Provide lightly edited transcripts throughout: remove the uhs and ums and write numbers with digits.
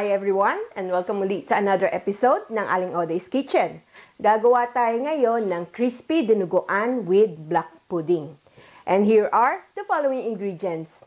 Hi everyone, and welcome muli sa another episode ng Aling Oday's Kitchen. Gagawa tayo ngayon ng crispy dinuguan with black pudding. And here are the following ingredients.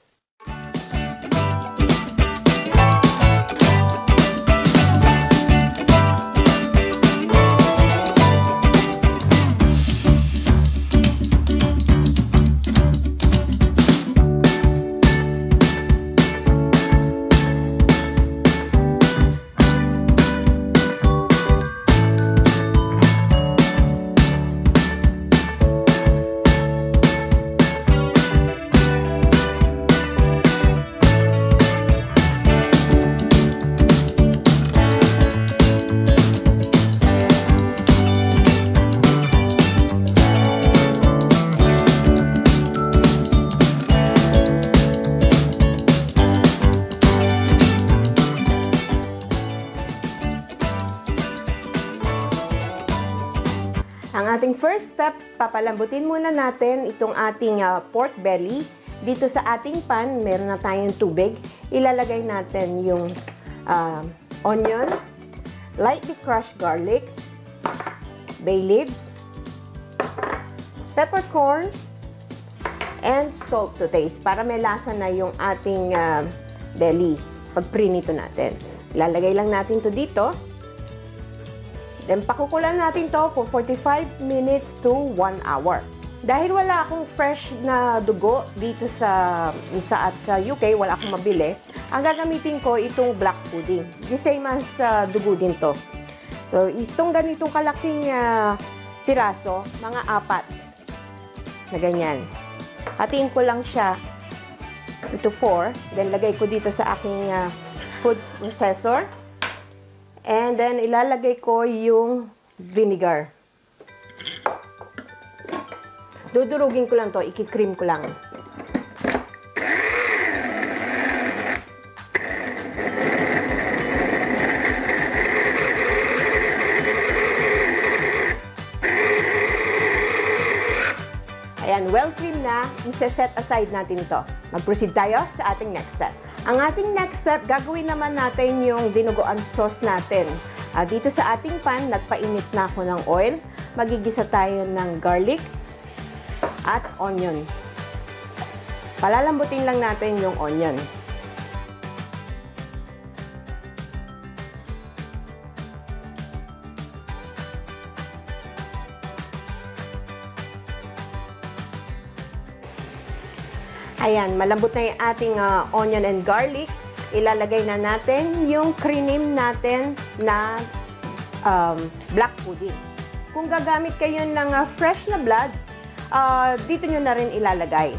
Ang ating first step, papalambutin muna natin itong ating pork belly. Dito sa ating pan, meron na tayong tubig. Ilalagay natin yung onion, lightly crushed garlic, bay leaves, peppercorn, and salt to taste para may lasa na yung ating belly pag prinito natin. Ilalagay lang natin to dito. Then, pakukulan natin to for 45 minutes to 1 hour. Dahil wala akong fresh na dugo dito sa UK, wala akong mabili, ang gagamitin ko itong black pudding. The same as dugo din to. So, itong ganitong kalaking piraso, mga 4 na ganyan. Hatiin ko lang siya into 4. Then, lagay ko dito sa aking food processor. And then, ilalagay ko yung vinegar. Dudurugin ko lang to, ikikream ko lang. Ayan, well cream na, isa-set aside natin to. Mag-proceed tayo sa ating next step. Ang ating next step, gagawin naman natin yung dinuguan sauce natin. Dito sa ating pan, nagpainit na ako ng oil. Magigisa tayo ng garlic at onion. Palalambutin lang natin yung onion. Ayan, malambot na yung ating onion and garlic. Ilalagay na natin yung cream natin na black pudding. Kung gagamit kayo ng fresh na blood, dito nyo na rin ilalagay.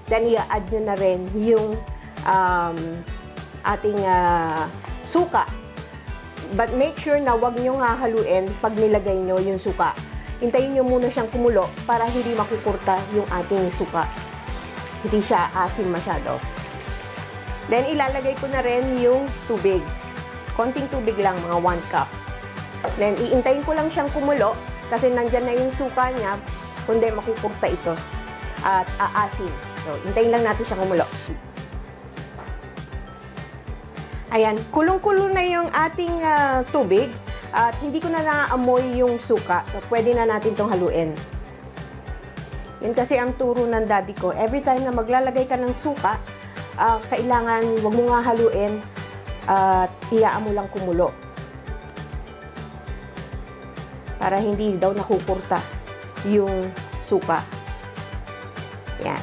Then, i-add nyo na rin yung ating suka. But make sure na wag nyo nga haluin pag nilagay nyo yung suka. Hintayin nyo muna siyang kumulo para hindi makukurta yung ating suka. Hindi siya asim masyado. Then, ilalagay ko na rin yung tubig. Konting tubig lang, mga 1 cup. Then, iintayin ko lang siyang kumulo kasi nandyan na yung suka niya, kundi makukurta ito at aasim. So, intayin lang natin siyang kumulo. Ayan, kulong-kulo na yung ating tubig at hindi ko na naamoy yung suka. So, pwede na natin itong haluin. Yan kasi ang turo ng daddy ko. Every time na maglalagay ka ng suka, kailangan wag mo nga haluin at iyaan mo lang kumulo. Para hindi daw nakukurta yung suka. Yan.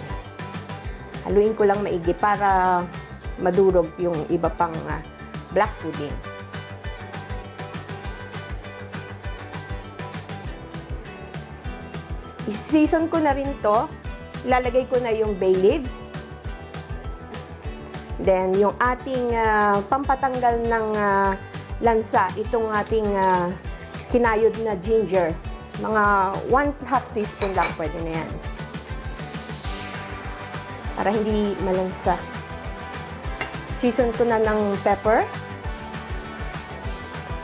Haluin ko lang maigi para madurog yung iba pang black pudding. I-season ko na rin to. Ilalagay ko na yung bay leaves. Then, yung ating pampatanggal ng lansa, itong ating kinayod na ginger. Mga 1/2 teaspoon lang, pwede na yan. Para hindi malansa. Season ko na ng pepper.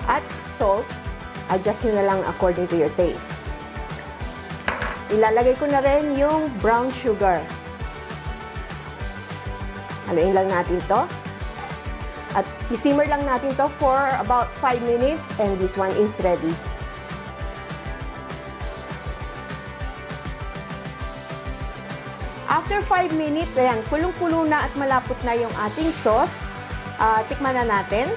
At salt. Adjust nyo na lang according to your taste. Ilalagay ko na rin yung brown sugar. Haluin lang natin to. At I-simmer lang natin to for about 5 minutes and this one is ready. After 5 minutes, ayan, kulong-kulo na at malapot na yung ating sauce. Tikman na natin.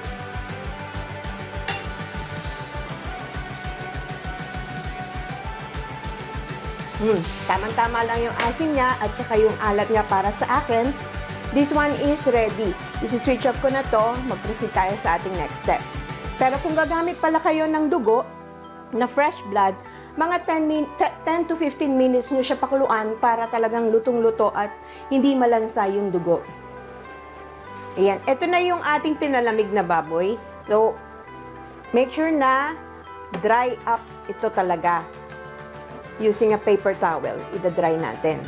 Tamang-tama lang yung asin niya at saka yung alat niya para sa akin. This one is ready. Isi-switch off ko na to, mag-proceed tayo sa ating next step. Pero kung gagamit pala kayo ng dugo, na fresh blood, mga 10 to 15 minutes nyo siya pakuluan para talagang lutong-luto at hindi malansa yung dugo. Ayan, ito na yung ating pinalamig na baboy. So, make sure na dry up ito talaga. Using a paper towel, ida-dry natin.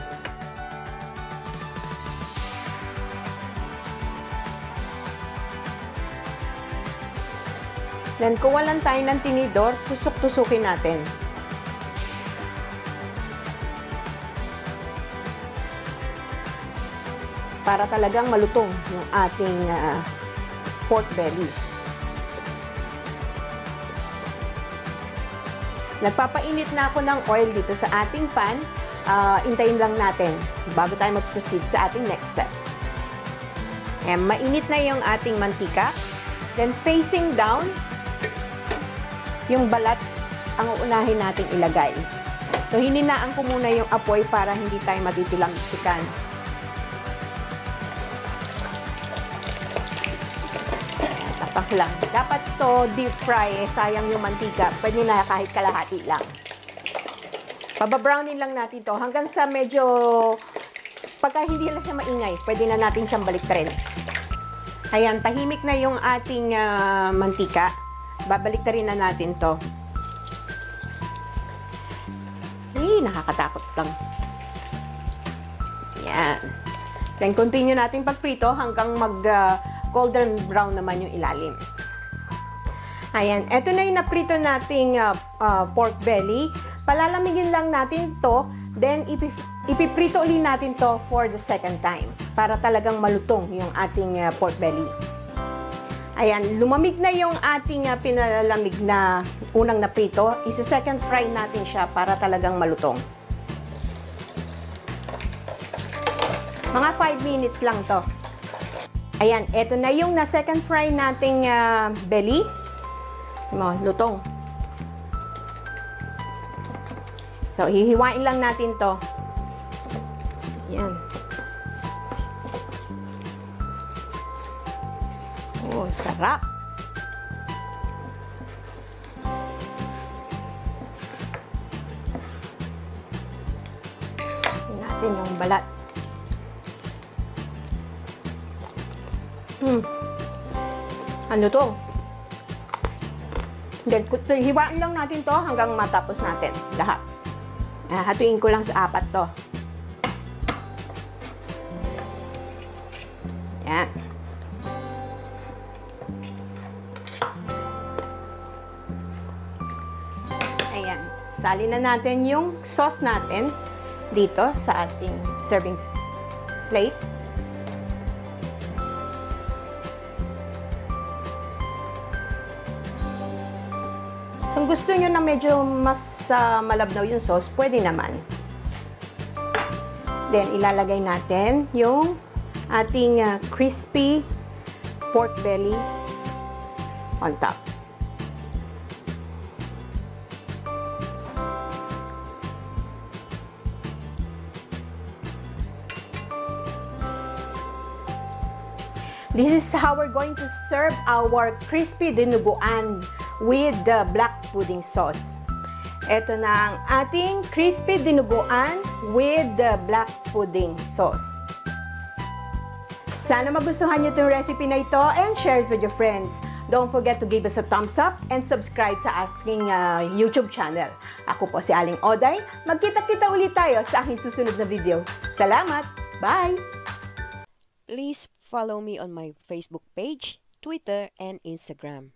Then, kuha lang tayo ng tinidor, tusok-tusukin natin. Para talagang malutong yung ating pork belly. Nagpapainit na ako ng oil dito sa ating pan. Intayin lang natin bago tayo mag-proceed sa ating next step. Ayan, mainit na yung ating mantika. Then facing down, yung balat ang uunahin natin ilagay. So hininaan ko muna yung apoy para hindi tayo matitilamsikan. Tapak lang. Dapat to deep fry, sayang yung mantika. Pwede na kahit kalahati lang. Pababrownin lang natin to hanggang sa medyo, pagka hindi na siya maingay, pwede na natin siyang baliktarin. Ayan, tahimik na yung ating mantika. Babaliktarin na natin to. Nakakatakot lang. Ayan. Then continue natin pagprito hanggang golden brown naman yung ilalim. Ayan, eto na yung naprito nating pork belly. Palalamigin lang natin to, then ipiprito ulit natin to for the second time para talagang malutong yung ating pork belly. Ayan, lumamig na yung ating pinalamig na unang naprito. Isa-second fry natin siya para talagang malutong. Mga 5 minutes lang to. Ayan, eto na yung na-second fry nating belly. Lutong. So, hihiwain lang natin to. Ayan. Oh, sarap. Tingnan natin yung balat. Ano to? Then, hiwain lang natin to hanggang matapos natin lahat. Hatuin ko lang sa 4 to. Yan. Ayan. Salin na natin yung sauce natin dito sa ating serving plate. Kung gusto nyo na medyo mas malabnaw yung sauce, pwede naman. Then, ilalagay natin yung ating crispy pork belly on top. This is how we're going to serve our crispy dinuguan with the black pudding sauce. Ito na ang ating crispy dinuguan with the black pudding sauce. Sana magustuhan niyo itong recipe na ito and share it with your friends. Don't forget to give us a thumbs up and subscribe sa aking YouTube channel. Ako po si Aling Oday. Magkita-kita ulit tayo sa aking susunod na video. Salamat! Bye! Please follow me on my Facebook page, Twitter, and Instagram.